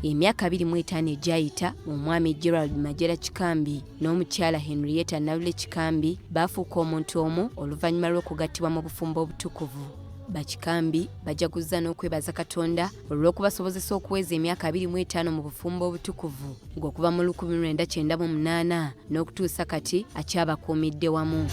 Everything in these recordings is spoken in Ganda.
Emyaka 25 ejayita omwami Gerald Magera Kikambi n'omukyala Henrietta Nalule Kikambi bafuuka omuntu omu oluvannyuma lw'okugattibwa mu bufumbo obutukuvu. Bakikambi Bajaguzza n'okwebaza Katonda olw'okubasobozesa okuweza emyaka 25 mu bufumbo obutukuvu ng'okuva mu 1998 n'okutuusa kati akyabakuumidde wamu.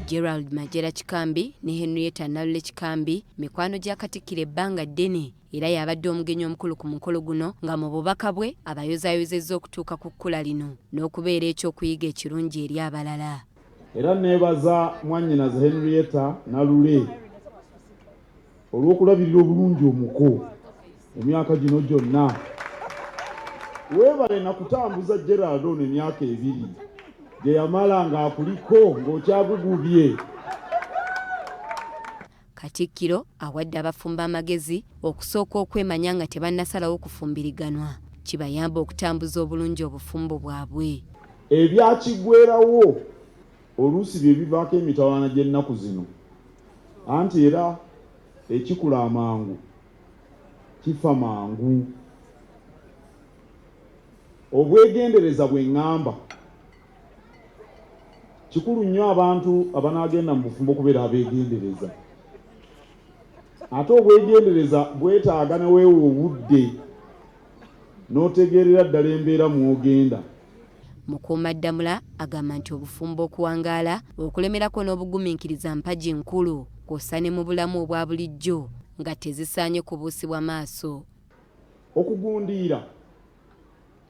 Gerald Magera Kikambi ne Henrietta Nalule Kikambi mikwano gya Katikkiro ebbanga ddene era yabadde omugenyi omukulu ku mukolo guno nga mu bubaka bwe abayozaayozezza okutuuka ku kkula lino n'okubeera ekyokuyiga ekirungi eri abalala. Era neebaza mwannyinaze Henrietta Nalule olw'okulabirira obulungi omuko emyaka gino gyonna. Weebale na kutambuza Gerald ono emyaka 2 gye yamala ng'akuliko ng'okyagugubye. Katikkiro awadde abafumbo amagezi okusooka okwemanya nga tebannasalawo kufumbiriganwa kibayamba okutambuza obulungi obufumbo bwabwe. Ebyakiggwerawo oluusi bye bivaako emitawaana gy'ennaku zino, anti era ekikula amangu kifa mangu. Obwegendereza bwe ŋŋamba kikulu nnyo abantu abanaagenda mu bufumbo okubeera abeegendereza. Ate obwegendereza bwetaaga ne weewa obudde n'otegeerera ddala embeera mw'ogenda. Mukuumaddamula agamba nti obufumbo okuwangaala okulemerako n'obugumiikiriza mpagi nkulu kw'ossa ne mu bulamu obwa bulijjo nga tezisaanye kubuusibwa maaso. Okugundiira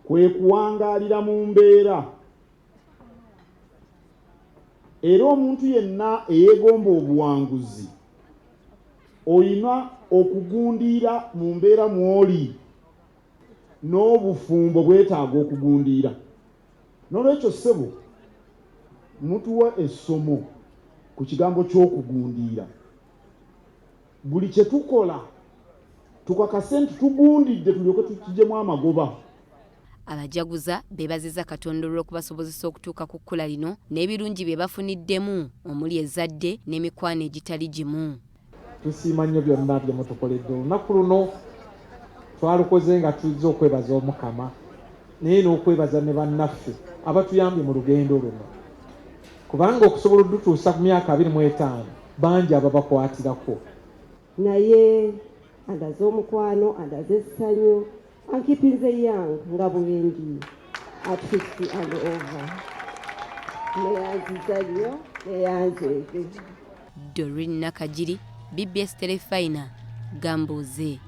kwe kuwangaalira mu mbeera. Era omuntu yenna eyeegomba obuwanguzi oyina okugundiira mu mbeera mw'oli, n'obufumbo bwetaaga okugundiira. N'olwekyo ssebo mutuwa essomo ku kigambo ky'okugundiira. Buli kye tukola tukakase nti tugundidde tulyoke tukiggyemu amagoba. Abajaguza beebazizza Katonda olw'okubasobozesa okutuuka ku kkula lino n'ebirungi bye bafuniddemu omuli ezzadde n'emikwano egitali gimu. Tusiima nnyo byonna bye mutukoledde. Olunaku luno twalukoze nga tuzze okwebaza Omukama naye n'okwebaza ne bannaffe abatuyambye mu lugendo luno, kubanga okusobola odutuusa ku myaka 25 bangi ababakwatirako. Naye andaze omukwano, andaze essanyu, and keeping the young ngabwengi at 50 and over. Doreen Nakajiri, BBS Telefina, Gambuze.